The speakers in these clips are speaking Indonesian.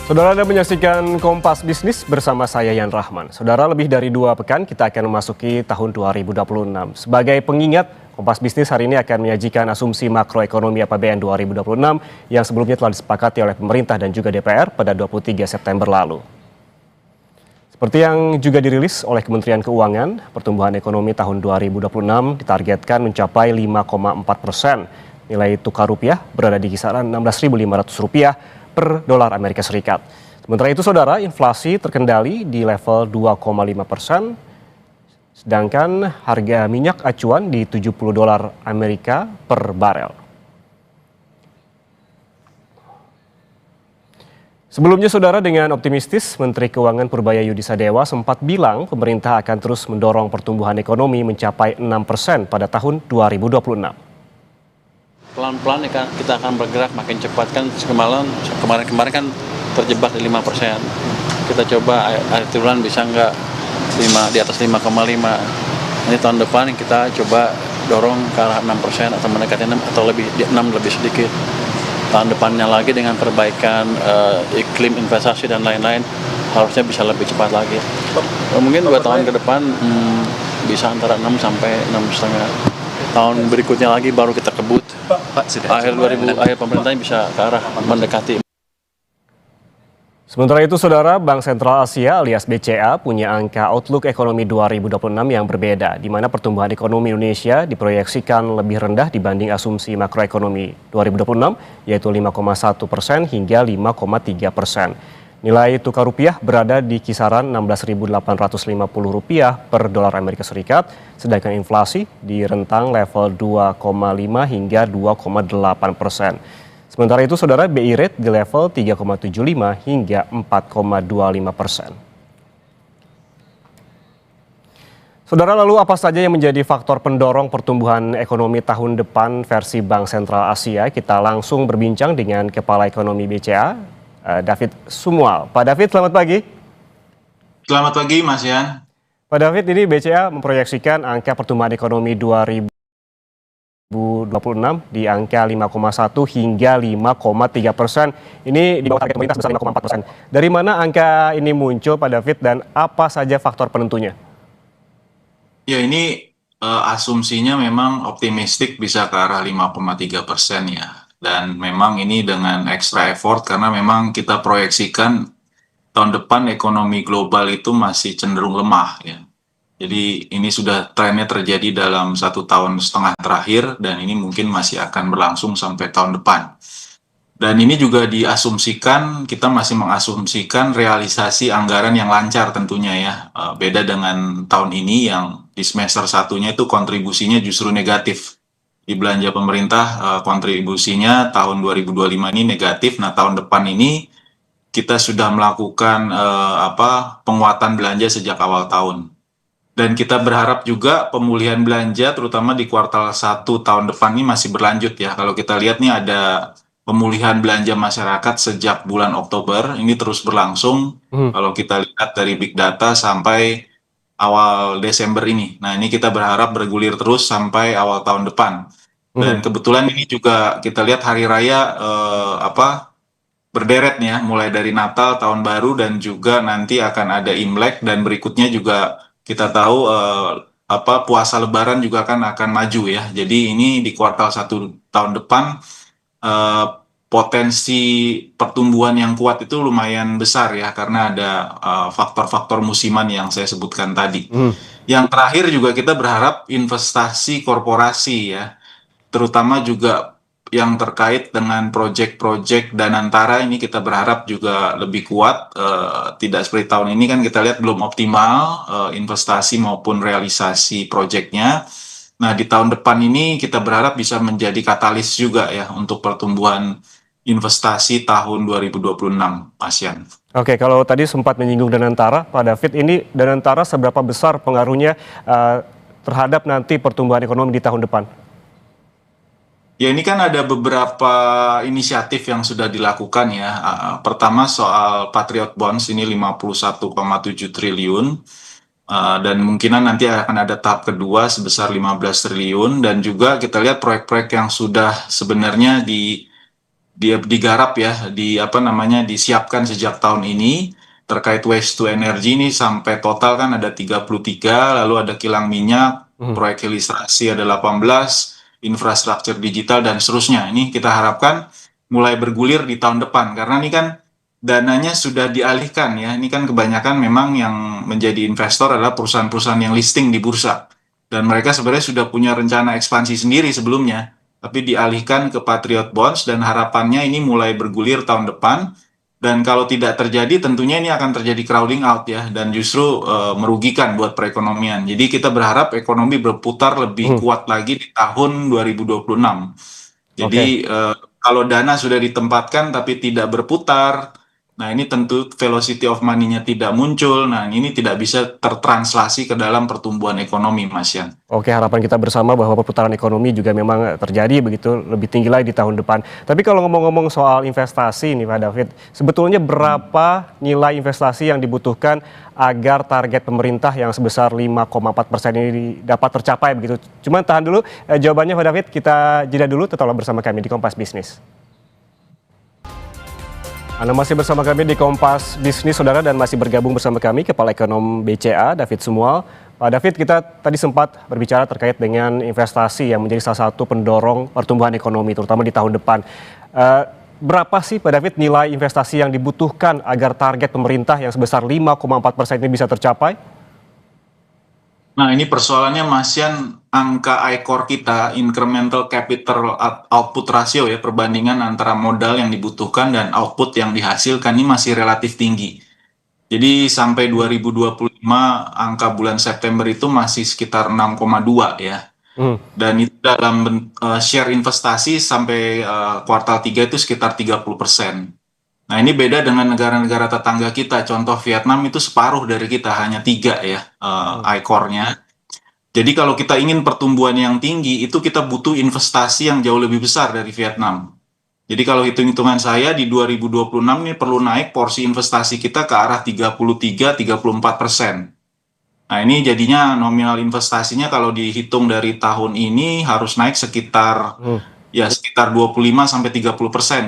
Saudara, Anda menyaksikan Kompas Bisnis bersama saya Yan Rahman. Saudara, lebih dari 2 pekan kita akan memasuki tahun 2026. Sebagai pengingat, Kompas Bisnis hari ini akan menyajikan asumsi makroekonomi APBN 2026 yang sebelumnya telah disepakati oleh pemerintah dan juga DPR pada 23 September lalu. Seperti yang juga dirilis oleh Kementerian Keuangan, pertumbuhan ekonomi tahun 2026 ditargetkan mencapai 5,4%. Nilai tukar rupiah berada di kisaran Rp16.500 per dolar Amerika Serikat. Sementara itu, saudara, inflasi terkendali di level 2,5%, sedangkan harga minyak acuan di $70 Amerika per barel. Sebelumnya, saudara, dengan optimistis, Menteri Keuangan Purbaya Yudisadewa sempat bilang pemerintah akan terus mendorong pertumbuhan ekonomi mencapai 6% pada tahun 2026. Pelan-pelan kita akan bergerak makin cepat kan. Kemarin kan terjebak di 5%. Kita coba akhir bulan bisa nggak di atas 5,5. Ini tahun depan kita coba dorong ke arah 6% atau mendekati 6 atau lebih 6 lebih sedikit. Tahun depannya lagi dengan perbaikan iklim investasi dan lain-lain harusnya bisa lebih cepat lagi. Mungkin 2 tahun ke depan bisa antara 6 sampai 6,5. Tahun berikutnya lagi baru kita kebut. Akhir pemerintah bisa ke arah mendekati. Sementara itu, saudara, Bank Sentral Asia alias BCA punya angka outlook ekonomi 2026 yang berbeda, di mana pertumbuhan ekonomi Indonesia diproyeksikan lebih rendah dibanding asumsi makroekonomi 2026, yaitu 5,1% hingga 5,3%. Nilai tukar rupiah berada di kisaran Rp16.850 per dolar Amerika Serikat, sedangkan inflasi di rentang level 2,5 hingga 2,8%. Sementara itu, saudara, BI rate di level 3,75 hingga 4,25%. Saudara, lalu apa saja yang menjadi faktor pendorong pertumbuhan ekonomi tahun depan versi Bank Sentral Asia? Kita langsung berbincang dengan Kepala Ekonomi BCA, David Sumual. Pak David, selamat pagi. Selamat pagi, Mas Yan. Pak David, ini BCA memproyeksikan angka pertumbuhan ekonomi 2026 di angka 5,1 hingga 5,3%. Ini di bawah target pemerintah sebesar 5,4%. Dari mana angka ini muncul, Pak David, dan apa saja faktor penentunya? Ya, ini asumsinya memang optimistik bisa ke arah 5,3% ya. Dan memang ini dengan extra effort karena memang kita proyeksikan tahun depan ekonomi global itu masih cenderung lemah ya. Jadi ini sudah trennya terjadi dalam 1,5 tahun terakhir dan ini mungkin masih akan berlangsung sampai tahun depan. Dan ini juga diasumsikan, kita masih mengasumsikan realisasi anggaran yang lancar tentunya ya. Beda dengan tahun ini yang di semester satunya itu kontribusinya justru negatif. Di belanja pemerintah kontribusinya tahun 2025 ini negatif. Nah, tahun depan ini kita sudah melakukan penguatan belanja sejak awal tahun. Dan kita berharap juga pemulihan belanja terutama di kuartal 1 tahun depan ini masih berlanjut ya. Kalau kita lihat nih ada pemulihan belanja masyarakat sejak bulan Oktober ini terus berlangsung. Kalau kita lihat dari Big Data sampai awal Desember ini. Nah, ini kita berharap bergulir terus sampai awal tahun depan. Dan kebetulan ini juga kita lihat hari raya berderet ya, mulai dari Natal, Tahun Baru, dan juga nanti akan ada Imlek, dan berikutnya juga kita tahu puasa Lebaran juga akan maju ya. Jadi ini di kuartal 1 tahun depan potensi pertumbuhan yang kuat itu lumayan besar ya, karena ada faktor-faktor musiman yang saya sebutkan tadi. Yang terakhir juga kita berharap investasi korporasi ya, terutama juga yang terkait dengan proyek-proyek Danantara ini kita berharap juga lebih kuat. Tidak seperti tahun ini kan kita lihat belum optimal investasi maupun realisasi proyeknya. Nah, di tahun depan ini kita berharap bisa menjadi katalis juga ya untuk pertumbuhan investasi tahun 2026, ASEAN. Oke, kalau tadi sempat menyinggung Danantara, Pak David, ini Danantara seberapa besar pengaruhnya terhadap nanti pertumbuhan ekonomi di tahun depan? Ya, ini kan ada beberapa inisiatif yang sudah dilakukan ya. Pertama soal Patriot Bonds ini 51,7 triliun. Dan mungkinan nanti akan ada tahap kedua sebesar 15 triliun. Dan juga kita lihat proyek-proyek yang sudah sebenarnya dia digarap ya, disiapkan sejak tahun ini terkait waste to energy ini sampai total kan ada 33, lalu ada kilang minyak, proyek hilirisasi ada 18, infrastruktur digital dan seterusnya. Ini kita harapkan mulai bergulir di tahun depan karena ini kan dananya sudah dialihkan ya. Ini kan kebanyakan memang yang menjadi investor adalah perusahaan-perusahaan yang listing di bursa. Dan mereka sebenarnya sudah punya rencana ekspansi sendiri sebelumnya, tapi dialihkan ke Patriot Bonds dan harapannya ini mulai bergulir tahun depan. Dan kalau tidak terjadi, tentunya ini akan terjadi crowding out ya, dan justru merugikan buat perekonomian. Jadi kita berharap ekonomi berputar lebih kuat lagi di tahun 2026. Jadi kalau dana sudah ditempatkan tapi tidak berputar, nah ini tentu velocity of money-nya tidak muncul. Nah ini tidak bisa tertranslasi ke dalam pertumbuhan ekonomi, Mas Yan. Oke, harapan kita bersama bahwa perputaran ekonomi juga memang terjadi begitu lebih tinggi lagi di tahun depan. Tapi kalau ngomong-ngomong soal investasi nih Pak David, sebetulnya berapa nilai investasi yang dibutuhkan agar target pemerintah yang sebesar 5,4% ini dapat tercapai begitu? Cuman tahan dulu jawabannya Pak David, kita jeda dulu, tetaplah bersama kami di Kompas Bisnis. Anda masih bersama kami di Kompas Bisnis, Saudara, dan masih bergabung bersama kami Kepala Ekonom BCA, David Sumual. Pak David, kita tadi sempat berbicara terkait dengan investasi yang menjadi salah satu pendorong pertumbuhan ekonomi, terutama di tahun depan. Berapa sih, Pak David, nilai investasi yang dibutuhkan agar target pemerintah yang sebesar 5,4% ini bisa tercapai? Nah ini persoalannya Mas Yan, angka ICOR kita, incremental capital output ratio ya, perbandingan antara modal yang dibutuhkan dan output yang dihasilkan ini masih relatif tinggi. Jadi sampai 2025 angka bulan September itu masih sekitar 6,2 ya. Dan itu dalam share investasi sampai kuartal 3 itu sekitar 30%. Nah ini beda dengan negara-negara tetangga kita. Contoh Vietnam itu separuh dari kita, hanya 3 ya ICOR-nya. Jadi kalau kita ingin pertumbuhan yang tinggi, itu kita butuh investasi yang jauh lebih besar dari Vietnam. Jadi kalau hitung-hitungan saya di 2026 ini perlu naik porsi investasi kita ke arah 33-34%. Nah ini jadinya nominal investasinya kalau dihitung dari tahun ini harus naik sekitar ya sekitar 25-30%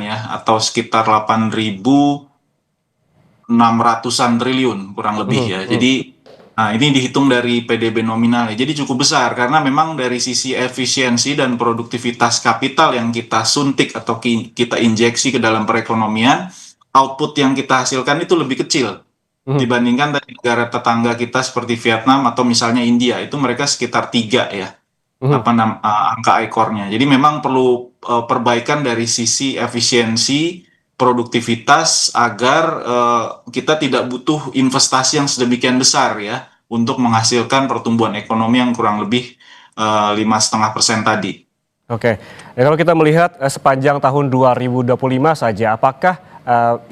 ya, atau sekitar 8.600-an triliun kurang lebih ya. Jadi nah ini dihitung dari PDB nominal ya. Jadi cukup besar karena memang dari sisi efisiensi dan produktivitas kapital yang kita suntik atau kita injeksi ke dalam perekonomian, output yang kita hasilkan itu lebih kecil dibandingkan dari negara tetangga kita seperti Vietnam atau misalnya India. Itu mereka sekitar 3 ya. Angka ICOR-nya. Jadi memang perlu perbaikan dari sisi efisiensi, produktivitas agar kita tidak butuh investasi yang sedemikian besar ya untuk menghasilkan pertumbuhan ekonomi yang kurang lebih 5,5% tadi. Oke, ya kalau kita melihat sepanjang tahun 2025 saja, apakah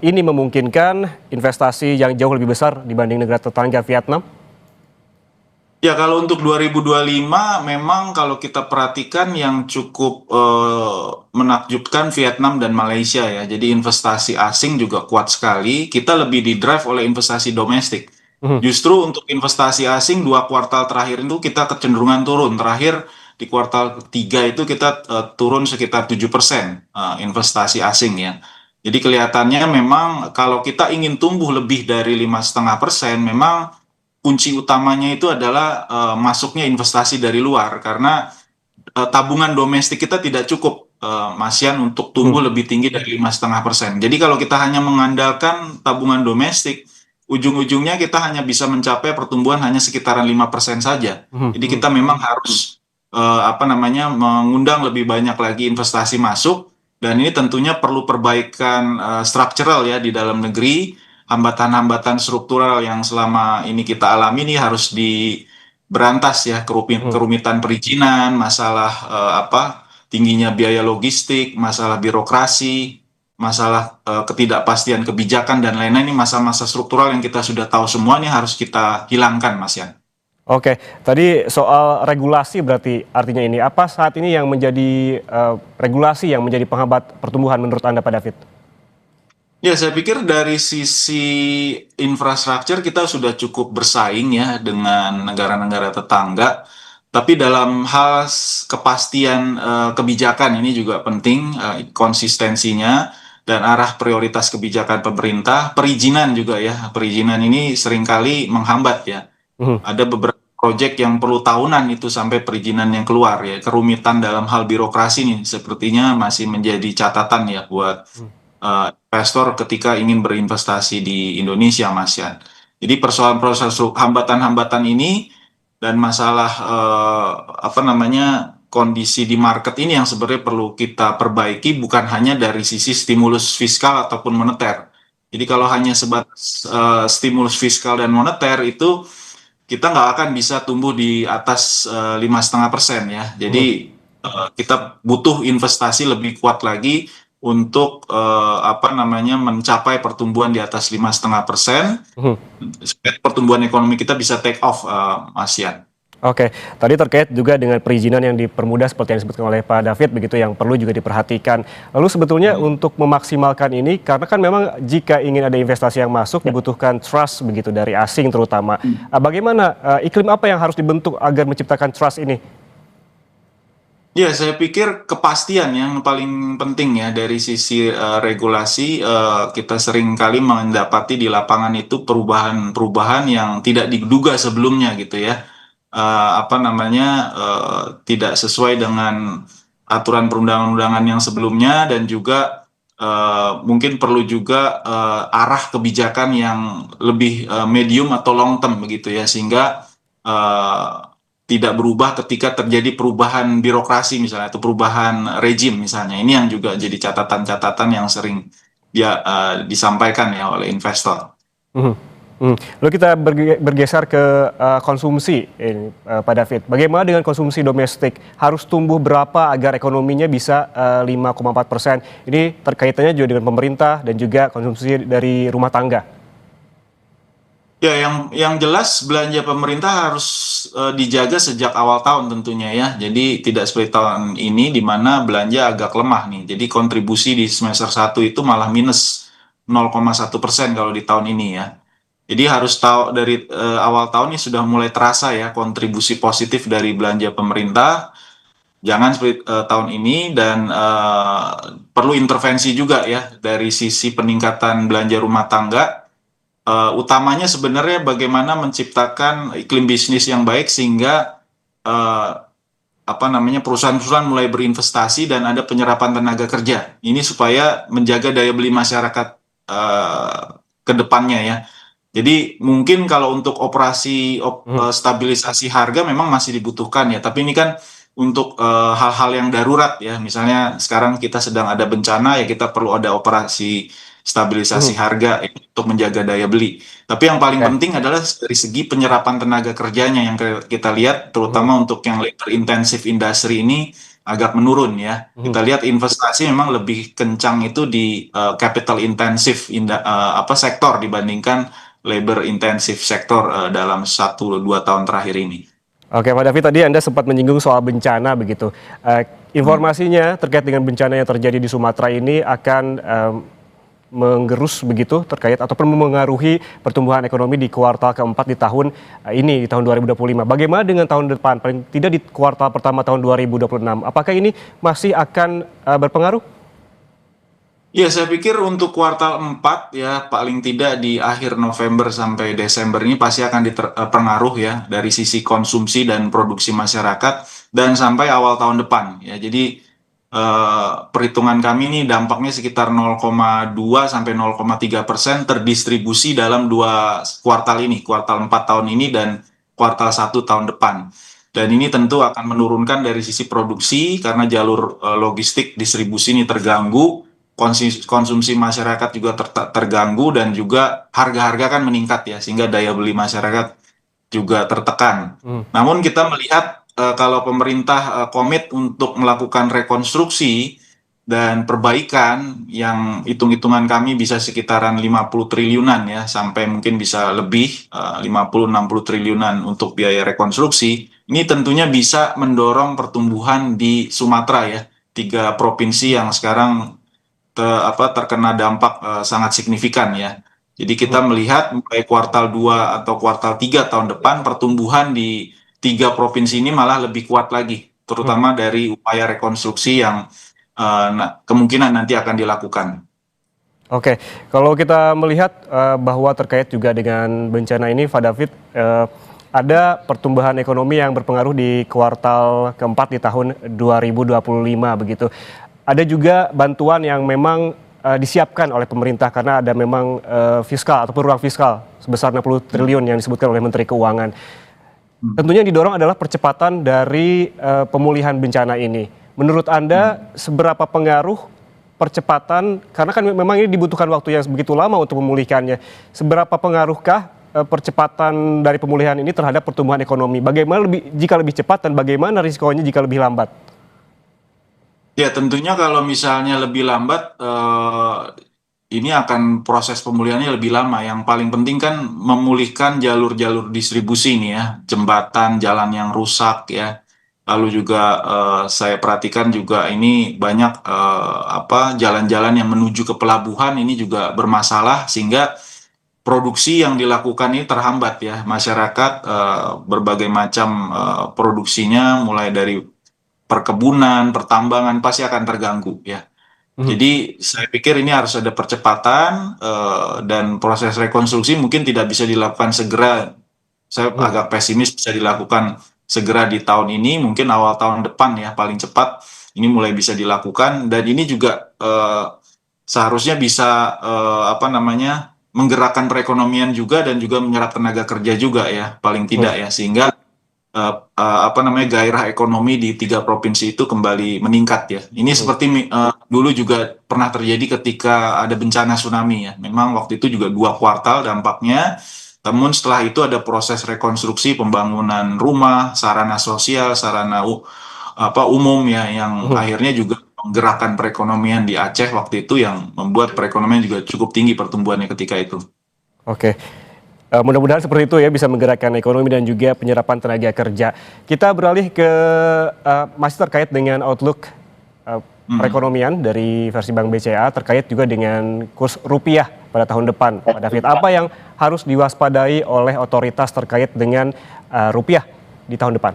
ini memungkinkan investasi yang jauh lebih besar dibanding negara tetangga Vietnam? Ya kalau untuk 2025 memang kalau kita perhatikan yang cukup menakjubkan Vietnam dan Malaysia ya. Jadi investasi asing juga kuat sekali. Kita lebih didrive oleh investasi domestik. Justru untuk investasi asing 2 kuartal terakhir itu kita kecenderungan turun. Terakhir di kuartal 3 itu kita turun sekitar 7% investasi asing ya. Jadi kelihatannya memang kalau kita ingin tumbuh lebih dari 5,5%, memang kunci utamanya itu adalah masuknya investasi dari luar karena tabungan domestik kita tidak cukup, Mas Yan, untuk tumbuh lebih tinggi dari 5,5%. Jadi kalau kita hanya mengandalkan tabungan domestik, ujung-ujungnya kita hanya bisa mencapai pertumbuhan hanya sekitaran 5% saja. Jadi kita memang harus mengundang lebih banyak lagi investasi masuk, dan ini tentunya perlu perbaikan struktural ya di dalam negeri. Hambatan-hambatan struktural yang selama ini kita alami ini harus diberantas ya, kerumitan perizinan, masalah tingginya biaya logistik, masalah birokrasi, masalah ketidakpastian kebijakan dan lain-lain. Ini masa-masa struktural yang kita sudah tahu semua, ini harus kita hilangkan, Mas Yan. Oke, tadi soal regulasi berarti artinya ini apa saat ini yang menjadi regulasi yang menjadi penghambat pertumbuhan menurut Anda, Pak David? Ya, saya pikir dari sisi infrastruktur kita sudah cukup bersaing ya dengan negara-negara tetangga. Tapi dalam hal kepastian kebijakan ini juga penting, konsistensinya dan arah prioritas kebijakan pemerintah. Perizinan juga ya, perizinan ini seringkali menghambat ya. Mhm. Ada beberapa proyek yang perlu tahunan itu sampai perizinan yang keluar ya. Kerumitan dalam hal birokrasi nih sepertinya masih menjadi catatan ya buat investor ketika ingin berinvestasi di Indonesia, Mas Yan. Jadi persoalan-persoalan hambatan-hambatan ini dan masalah apa namanya kondisi di market ini yang sebenarnya perlu kita perbaiki bukan hanya dari sisi stimulus fiskal ataupun moneter. Jadi kalau hanya sebatas stimulus fiskal dan moneter itu kita nggak akan bisa tumbuh di atas 5,5% ya. Mhm. Jadi kita butuh investasi lebih kuat lagi untuk apa namanya mencapai pertumbuhan di atas 5,5% Mhm. supaya pertumbuhan ekonomi kita bisa take off, Mas Yan. Oke, tadi terkait juga dengan perizinan yang dipermudah seperti yang disebutkan oleh Pak David begitu yang perlu juga diperhatikan. Lalu sebetulnya untuk memaksimalkan ini karena kan memang jika ingin ada investasi yang masuk dibutuhkan trust begitu dari asing terutama. Bagaimana iklim apa yang harus dibentuk agar menciptakan trust ini? Ya, saya pikir kepastian yang paling penting ya dari sisi regulasi. Kita sering kali mendapati di lapangan itu perubahan-perubahan yang tidak diduga sebelumnya gitu ya. Apa namanya tidak sesuai dengan aturan perundang-undangan yang sebelumnya dan juga mungkin perlu juga arah kebijakan yang lebih medium atau long term begitu ya sehingga tidak berubah ketika terjadi perubahan birokrasi misalnya atau perubahan rejim misalnya. Ini yang juga jadi catatan-catatan yang sering disampaikan ya oleh investor. Mhm. Lalu kita bergeser ke konsumsi ini, Pak David. Bagaimana dengan konsumsi domestik? Harus tumbuh berapa agar ekonominya bisa 5,4%? Ini terkaitannya juga dengan pemerintah dan juga konsumsi dari rumah tangga. Ya, yang jelas belanja pemerintah harus dijaga sejak awal tahun tentunya ya. Jadi tidak seperti tahun ini di mana belanja agak lemah nih. Jadi kontribusi di semester 1 itu malah minus 0,1% kalau di tahun ini ya. Jadi harus tahu dari awal tahun ini sudah mulai terasa ya kontribusi positif dari belanja pemerintah. Jangan seperti tahun ini dan perlu intervensi juga ya dari sisi peningkatan belanja rumah tangga. Utamanya sebenarnya bagaimana menciptakan iklim bisnis yang baik sehingga uh, apa namanya perusahaan-perusahaan mulai berinvestasi dan ada penyerapan tenaga kerja. Ini supaya menjaga daya beli masyarakat ke depannya ya. Jadi mungkin kalau untuk operasi Mhm. stabilisasi harga memang masih dibutuhkan ya, tapi ini kan untuk hal-hal yang darurat ya. Misalnya sekarang kita sedang ada bencana ya kita perlu ada operasi stabilisasi Mhm. harga ya, untuk menjaga daya beli. Tapi yang paling Oke. penting adalah dari segi penyerapan tenaga kerjanya yang kita lihat Mhm. terutama untuk yang labor intensive industry ini agak menurun ya. Mhm. Kita lihat investasi memang lebih kencang itu di capital intensive apa sektor dibandingkan labor intensif sektor dalam 1-2 tahun terakhir ini. Oke, Pak David, tadi Anda sempat menyinggung soal bencana begitu. Informasinya terkait dengan bencana yang terjadi di Sumatera ini akan menggerus begitu terkait ataupun memengaruhi pertumbuhan ekonomi di kuartal keempat di tahun ini, di tahun 2025. Bagaimana dengan tahun depan, paling tidak di kuartal pertama tahun 2026? Apakah ini masih akan berpengaruh? Ya, saya pikir untuk kuartal 4 ya paling tidak di akhir November sampai Desember ini pasti akan dipengaruh ya dari sisi konsumsi dan produksi masyarakat dan sampai awal tahun depan ya. Jadi perhitungan kami ini dampaknya sekitar 0,2 sampai 0,3% terdistribusi dalam dua kuartal ini, kuartal 4 tahun ini dan kuartal 1 tahun depan. Dan ini tentu akan menurunkan dari sisi produksi karena jalur logistik distribusi ini terganggu, konsumsi masyarakat juga terganggu dan juga harga-harga kan meningkat ya sehingga daya beli masyarakat juga tertekan. Hmm. Namun kita melihat kalau pemerintah komit untuk melakukan rekonstruksi dan perbaikan yang hitung-hitungan kami bisa sekitaran 50 triliunan ya sampai mungkin bisa lebih 50-60 triliunan untuk biaya rekonstruksi. Ini tentunya bisa mendorong pertumbuhan di Sumatera ya, 3 provinsi yang sekarang terkena dampak sangat signifikan ya. Jadi kita melihat mulai kuartal 2 atau kuartal 3 tahun depan pertumbuhan di 3 provinsi ini malah lebih kuat lagi, terutama dari upaya rekonstruksi yang kemungkinan nanti akan dilakukan. Oke, kalau kita melihat bahwa terkait juga dengan bencana ini, Pak David, ada pertumbuhan ekonomi yang berpengaruh di kuartal keempat di tahun 2025 begitu. Ada juga bantuan yang memang disiapkan oleh pemerintah karena ada memang fiskal ataupun ruang fiskal sebesar 60 triliun yang disebutkan oleh Menteri Keuangan. Tentunya yang didorong adalah percepatan dari pemulihan bencana ini. Menurut Anda, seberapa pengaruh percepatan, karena kan memang ini dibutuhkan waktu yang begitu lama untuk memulihkannya. Seberapa pengaruhkah percepatan dari pemulihan ini terhadap pertumbuhan ekonomi? Bagaimana jika lebih cepat dan bagaimana risikonya jika lebih lambat? Ya, tentunya kalau misalnya lebih lambat, ini akan proses pemulihannya lebih lama. Yang paling penting kan memulihkan jalur-jalur distribusi nih ya, jembatan, jalan yang rusak ya. Lalu juga saya perhatikan juga ini banyak jalan-jalan yang menuju ke pelabuhan ini juga bermasalah sehingga produksi yang dilakukan ini terhambat ya. Masyarakat berbagai macam produksinya mulai dari perkebunan, pertambangan pasti akan terganggu ya. Jadi saya pikir ini harus ada percepatan dan proses rekonstruksi mungkin tidak bisa dilakukan segera. Saya agak pesimis bisa dilakukan segera di tahun ini, mungkin awal tahun depan ya paling cepat ini mulai bisa dilakukan, dan ini juga seharusnya bisa menggerakkan perekonomian juga dan juga menyerap tenaga kerja juga ya paling tidak ya, sehingga gairah ekonomi di 3 provinsi itu kembali meningkat ya. Ini seperti dulu juga pernah terjadi ketika ada bencana tsunami ya. Memang waktu itu juga 2 kuartal dampaknya. Namun setelah itu ada proses rekonstruksi pembangunan rumah, sarana sosial, sarana umum ya, yang akhirnya juga menggerakkan perekonomian di Aceh waktu itu yang membuat perekonomian juga cukup tinggi pertumbuhannya ketika itu. Oke. Mudah-mudahan seperti itu ya, bisa menggerakkan ekonomi dan juga penyerapan tenaga kerja. Kita beralih ke masih terkait dengan outlook perekonomian dari versi Bank BCA terkait juga dengan kurs rupiah pada tahun depan. Pak David, apa yang harus diwaspadai oleh otoritas terkait dengan rupiah di tahun depan?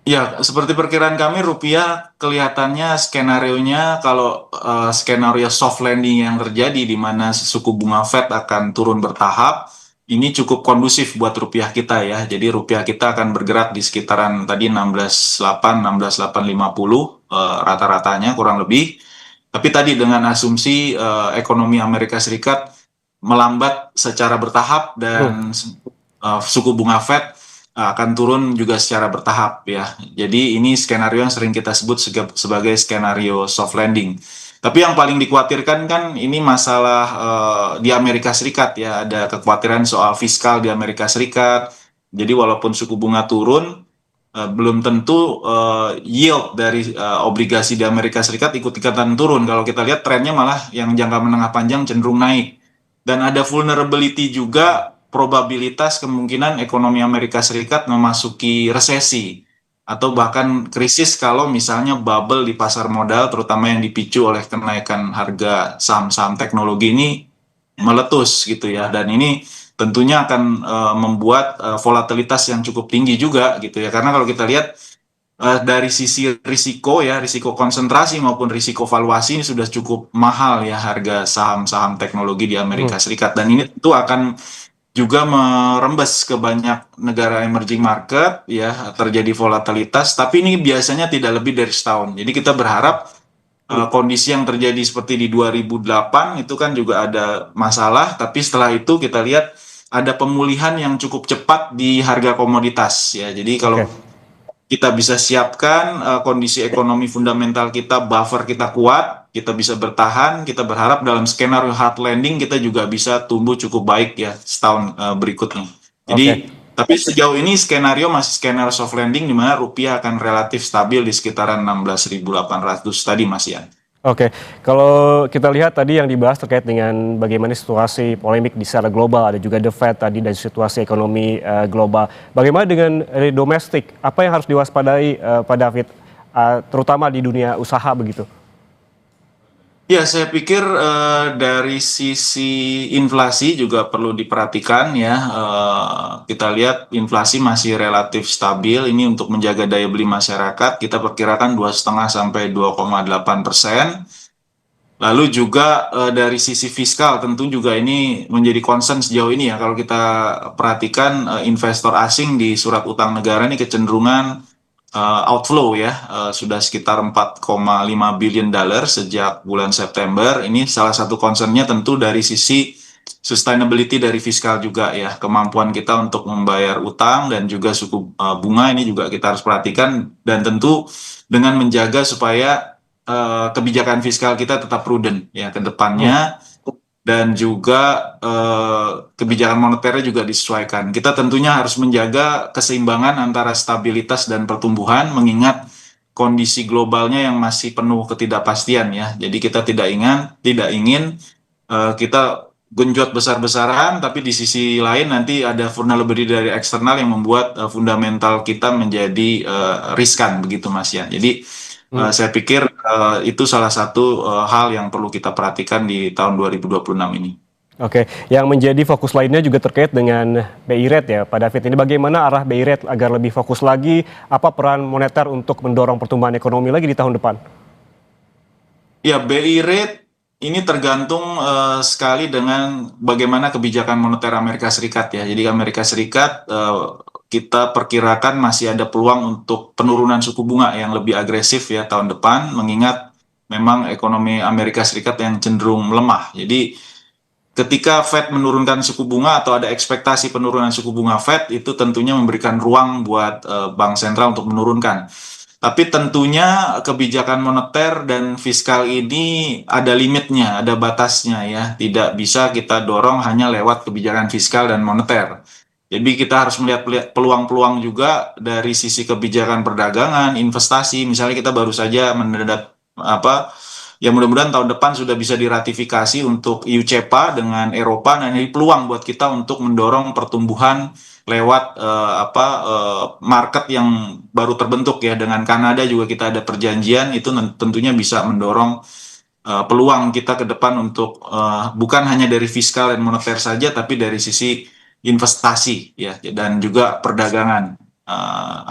Ya, seperti perkiraan kami rupiah kelihatannya skenarionya kalau skenario soft landing yang terjadi di mana suku bunga Fed akan turun bertahap, ini cukup kondusif buat rupiah kita ya. Jadi rupiah kita akan bergerak di sekitaran tadi 16.8, 16.850 rata-ratanya kurang lebih. Tapi tadi dengan asumsi ekonomi Amerika Serikat melambat secara bertahap dan suku bunga Fed akan turun juga secara bertahap ya. Jadi ini skenario yang sering kita sebut sebagai skenario soft landing. Tapi yang paling dikhawatirkan kan ini masalah di Amerika Serikat ya. Ada kekhawatiran soal fiskal di Amerika Serikat. Jadi walaupun suku bunga turun, belum tentu yield dari obligasi di Amerika Serikat ikut-ikutan turun. Kalau kita lihat trennya malah yang jangka menengah panjang cenderung naik. Dan ada vulnerability juga, probabilitas kemungkinan ekonomi Amerika Serikat memasuki resesi atau bahkan krisis kalau misalnya bubble di pasar modal terutama yang dipicu oleh kenaikan harga saham-saham teknologi ini meletus gitu ya, dan ini tentunya akan membuat volatilitas yang cukup tinggi juga gitu ya, karena kalau kita lihat dari sisi risiko ya, risiko konsentrasi maupun risiko valuasi ini sudah cukup mahal ya harga saham-saham teknologi di Amerika Serikat, dan ini tentu akan juga merembes ke banyak negara emerging market ya, terjadi volatilitas, tapi ini biasanya tidak lebih dari setahun. Jadi kita berharap kondisi yang terjadi seperti di 2008 itu kan juga ada masalah, tapi setelah itu kita lihat ada pemulihan yang cukup cepat di harga komoditas ya. Jadi kalau kita bisa siapkan kondisi ekonomi fundamental kita, buffer kita kuat, kita bisa bertahan, kita berharap dalam skenario hard landing kita juga bisa tumbuh cukup baik ya setahun berikutnya. Jadi tapi sejauh ini skenario masih skenario soft landing di mana rupiah akan relatif stabil di sekitaran 16.800 tadi Mas Ian. Oke, kalau kita lihat tadi yang dibahas terkait dengan bagaimana situasi polemik di secara global, ada juga The Fed tadi dan situasi ekonomi global. Bagaimana dengan domestik? Apa yang harus diwaspadai Pak David, terutama di dunia usaha begitu? Ya, saya pikir dari sisi inflasi juga perlu diperhatikan ya. Kita lihat inflasi masih relatif stabil. Ini untuk menjaga daya beli masyarakat. Kita perkirakan 2,5 sampai 2,8%. Lalu juga dari sisi fiskal tentu juga ini menjadi concern sejauh ini ya. Kalau kita perhatikan investor asing di surat utang negara ini kecenderungan outflow ya, sudah sekitar 4,5 billion dollar sejak bulan September. Ini salah satu concernnya tentu dari sisi sustainability dari fiskal juga ya, kemampuan kita untuk membayar utang dan juga suku bunga ini juga kita harus perhatikan, dan tentu dengan menjaga supaya kebijakan fiskal kita tetap prudent ya ke Hmm. depannya, dan juga kebijakan moneternya juga disesuaikan. Kita tentunya harus menjaga keseimbangan antara stabilitas dan pertumbuhan, mengingat kondisi globalnya yang masih penuh ketidakpastian ya. Jadi kita tidak ingin kita genjot besar-besaran, tapi di sisi lain nanti ada vulnerability dari eksternal yang membuat fundamental kita menjadi riskan begitu Mas ya. Jadi Hmm. saya pikir itu salah satu hal yang perlu kita perhatikan di tahun 2026 ini. Oke, yang menjadi fokus lainnya juga terkait dengan BI Rate ya, Pak David. Ini bagaimana arah BI Rate agar lebih fokus lagi? Apa peran moneter untuk mendorong pertumbuhan ekonomi lagi di tahun depan? Ya, BI rate ini tergantung sekali dengan bagaimana kebijakan moneter Amerika Serikat ya. Jadi Amerika Serikat kita perkirakan masih ada peluang untuk penurunan suku bunga yang lebih agresif ya tahun depan, mengingat memang ekonomi Amerika Serikat yang cenderung melemah. Jadi ketika Fed menurunkan suku bunga atau ada ekspektasi penurunan suku bunga Fed, itu tentunya memberikan ruang buat bank sentral untuk menurunkan. Tapi tentunya kebijakan moneter dan fiskal ini ada limitnya, ada batasnya ya. Tidak bisa kita dorong hanya lewat kebijakan fiskal dan moneter. Jadi kita harus melihat peluang-peluang juga dari sisi kebijakan perdagangan, investasi. Misalnya kita baru saja mendapat apa, ya mudah-mudahan tahun depan sudah bisa diratifikasi untuk EU CEPA dengan Eropa. Nah, ini peluang buat kita untuk mendorong pertumbuhan lewat market yang baru terbentuk ya. Dengan Kanada juga kita ada perjanjian, itu tentunya bisa mendorong peluang kita ke depan untuk bukan hanya dari fiskal dan moneter saja, tapi dari sisi investasi ya, dan juga perdagangan,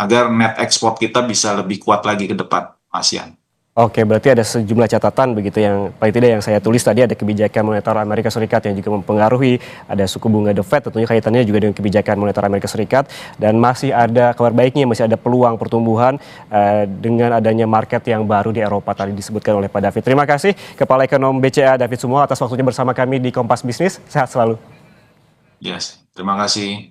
agar net ekspor kita bisa lebih kuat lagi ke depan, ASEAN. Oke, berarti ada sejumlah catatan begitu yang paling tidak yang saya tulis tadi, ada kebijakan moneter Amerika Serikat yang juga mempengaruhi, ada suku bunga The Fed tentunya kaitannya juga dengan kebijakan moneter Amerika Serikat, dan masih ada kabar baiknya, masih ada peluang pertumbuhan dengan adanya market yang baru di Eropa tadi disebutkan oleh Pak David. Terima kasih Kepala Ekonom BCA David Sumo atas waktunya bersama kami di Kompas Bisnis. Sehat selalu. Yes, terima kasih.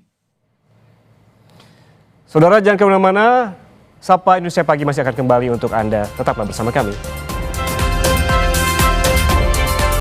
Saudara jangan kemana-mana, Sapa Indonesia Pagi masih akan kembali untuk Anda. Tetaplah bersama kami.